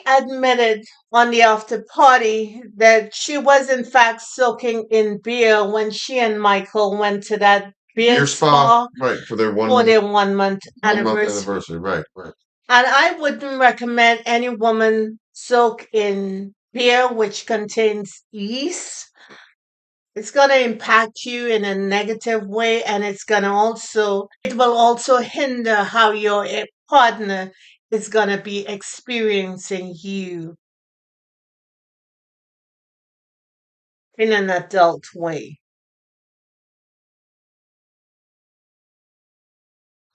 Chloe admitted on the after party that she was in fact soaking in beer when she and Michael went to that beer Beer spa, spa right, for their for their 1 month 1 month anniversary. anniversary. Right, right. And I wouldn't recommend any woman soak in beer which contains yeast. It's going to impact you in a negative way, and it will also hinder how your partner is going to be experiencing you in an adult way.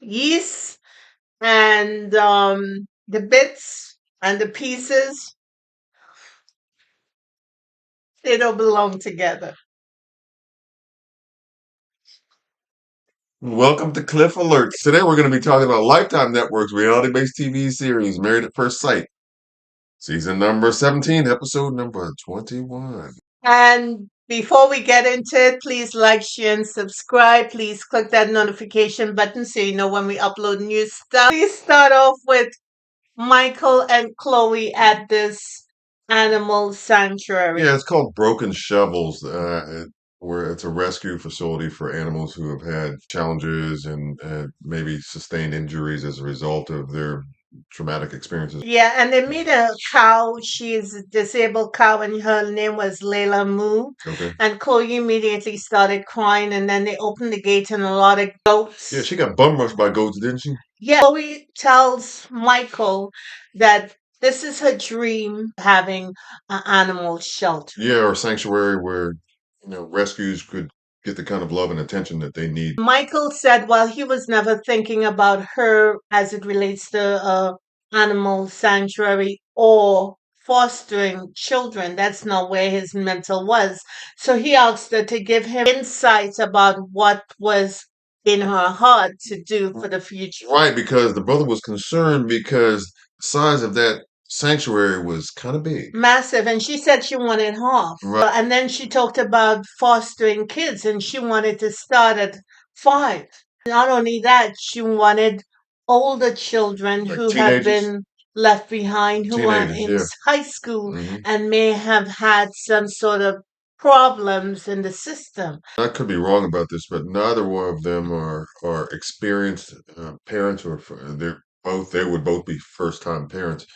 Yeast and the bits and the pieces, they don't belong together. Welcome to Cliff Alerts. Today we're going to be talking about Lifetime Network's reality-based TV series, Married at First Sight, season number 17, episode number 21. And before we get into it, please like, share, and subscribe. Please click that notification button so you know when we upload new stuff. Please start off with Michael and Chloe at this animal sanctuary. Yeah, it's called Broken Shovels, where it's a rescue facility for animals who have had challenges and maybe sustained injuries as a result of their traumatic experiences. Yeah, and they meet a cow. She's a disabled cow, and her name was Layla Moo. Okay. And Chloe immediately started crying, and then they opened the gate, and a lot of goats. Yeah, she got bum rushed by goats, didn't she? Yeah, Chloe tells Michael that this is her dream, having an animal shelter. Yeah, or a sanctuary where rescues could get the kind of love and attention that they need. Michael said, well, he was never thinking about her as it relates to animal sanctuary or fostering children. That's not where his mental was. So he asked her to give him insights about what was in her heart to do for the future. Right, because the brother was concerned because the size of that sanctuary was kind of big. Massive. And she said she wanted half. Right. And then she talked about fostering kids, and she wanted to start at 5. Not only that, she wanted older children Like who had teenagers. been left behind, who are Teenagers, in yeah. high school Hmm. and may have had some sort of problems in the system. I could be wrong about this, but neither one of them are experienced parents, or they would both be first time parents.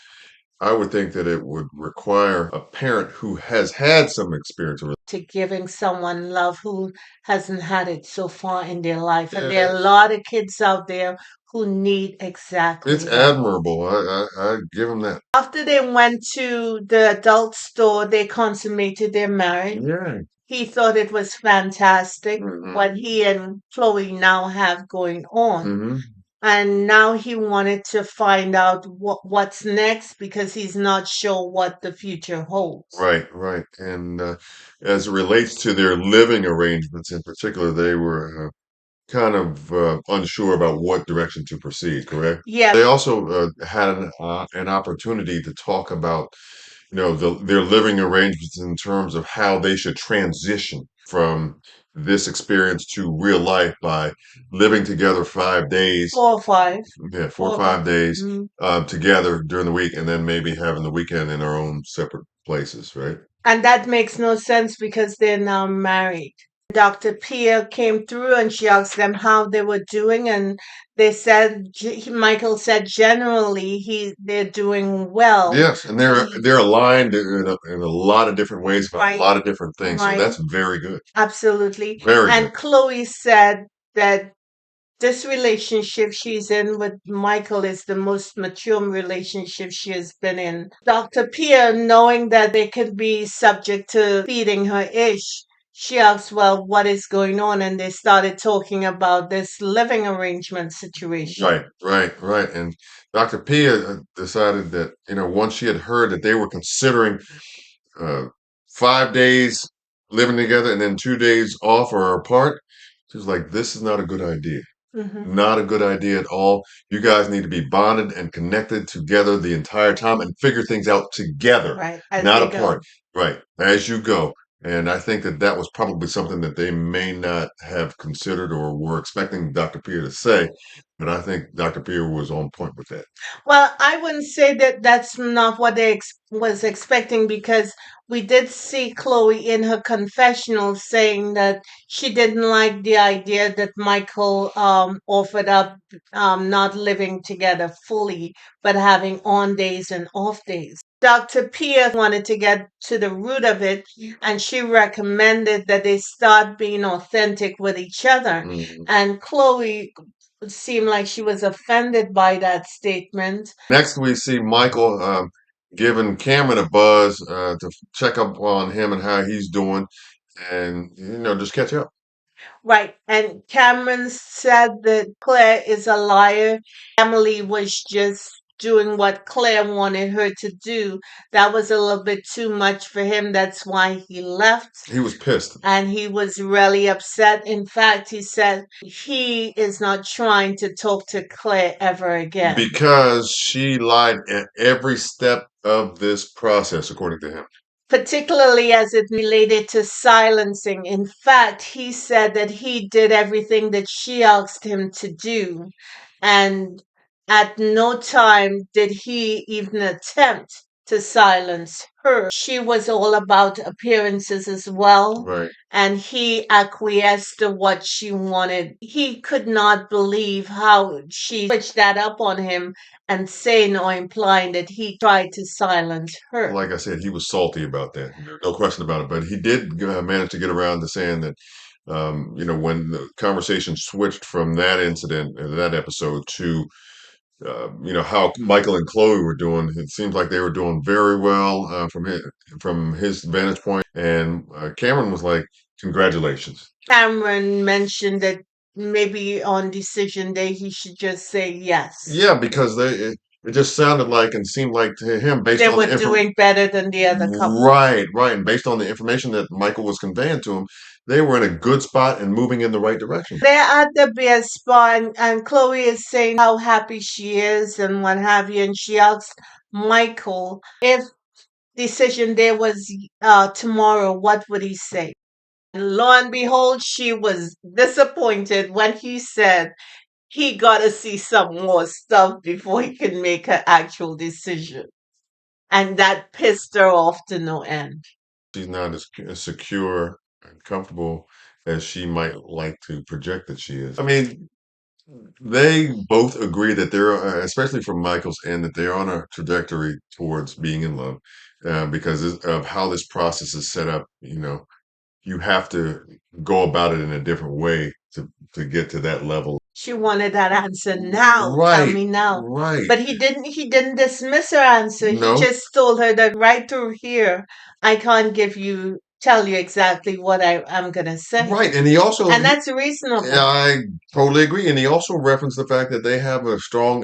I would think that it would require a parent who has had some experience with. To giving someone love who hasn't had it so far in their life. And there Yeah, are a lot of kids out there who need exactly it's that. admirable. I give them that. After they went to the adult store, they consummated their marriage. Yeah. He thought it was fantastic Hmm. what he and Chloe now have going on. Hmm. And now he wanted to find out what's next because he's not sure what the future holds. Right, right. And as it relates to their living arrangements in particular, they were kind of unsure about what direction to proceed, correct? Yeah, They also had an opportunity to talk about, their living arrangements in terms of how they should transition from this experience to real life by living together 5 days. 4 or 5. Yeah, 4 or 5 days Mhm. together during the week, and then maybe having the weekend in our own separate places, right? And that makes no sense because they're now married. Dr. Pia came through and she asked them how they were doing, and they said, Michael said, generally they're doing well. Yes, and they're aligned in a lot of different ways about a Right, lot of different things, so right, that's very good. absolutely. Very good. And Chloe said that this relationship she's in with Michael is the most mature relationship she has been in. Dr. Pia, knowing that they could be subject to feeding her ish, she asked, well, what is going on? And they started talking about this living arrangement situation. Right, right, right. And Dr. Pia decided that, once she had heard that they were considering uh, 5 days living together and then 2 days off or apart, she was like, this is not a good idea. Mhm. Not a good idea at all. You guys need to be bonded and connected together the entire time and figure things out together, Right, as not they go. apart. Right, as you go. And I think that that was probably something that they may not have considered or were expecting Dr. Pierre to say, but I think Dr. Pierre was on point with that. Well, I wouldn't say that that's not what they was expecting, because we did see Chloe in her confessional saying that she didn't like the idea that Michael offered up not living together fully, but having on days and off days. Dr. Pia wanted to get to the root of it, and she recommended that they start being authentic with each other. Mhm. And Chloe seemed like she was offended by that statement. Next, we see Michael giving Cameron a buzz to check up on him and how he's doing, and just catch up. Right. And Cameron said that Claire is a liar. Emily was just doing what Claire wanted her to do. That was a little bit too much for him. That's why he left. He was pissed And he was really upset. In fact, he said he is not trying to talk to Claire ever again, because she lied at every step of this process, according to him. particularly as it related to silencing. In fact, he said that he did everything that she asked him to do, and at no time did he even attempt to silence her. She was all about appearances as well, Right. and he acquiesced to what she wanted. He could not believe how she switched that up on him and saying or implying that he tried to silence her. Like I said, he was salty about that. There's no question about it. But he did manage to get around to saying that, when the conversation switched from that incident, that episode, to how Michael and Chloe were doing. It seems like they were doing very well from his vantage point. And Cameron was like, "Congratulations." Cameron mentioned that maybe on decision day he should just say yes. Yeah, because it just sounded like and seemed like to him, based They on the were info. doing better than the other couple. Right, right, and based on the information that Michael was conveying to him, they were in a good spot and moving in the right direction. They're at the beer spa, and Chloe is saying how happy she is and what have you. And she asked Michael if decision day was tomorrow, what would he say? And lo and behold, she was disappointed when he said he got to see some more stuff before he can make an actual decision. And that pissed her off to no end. She's not as secure and comfortable as she might like to project that she is. I mean, they both agree that they're, especially from Michael's end, that they're on a trajectory towards being in love, because of how this process is set up. You have to go about it in a different way to get to that level. She wanted that answer now. Tell Right, me now. right. But he didn't dismiss her answer. He No, just told her that right through here, I can't tell you exactly what I'm gonna say. right. And he also, And that's reasonable. I totally agree. And he also referenced the fact that they have a strong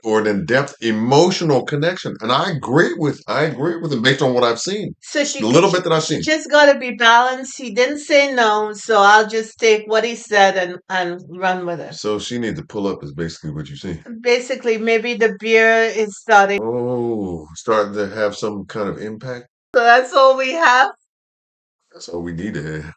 or an in-depth emotional connection. And I agree with him based on what I've seen. So The little bit that I've she seen. just gotta be balanced. He didn't say no, so I'll just take what he said and run with it. So she needs to pull up is basically what you see. Basically, maybe the beer is starting. Oh, starting to have some kind of impact. So that's all we have. That's all we need to have.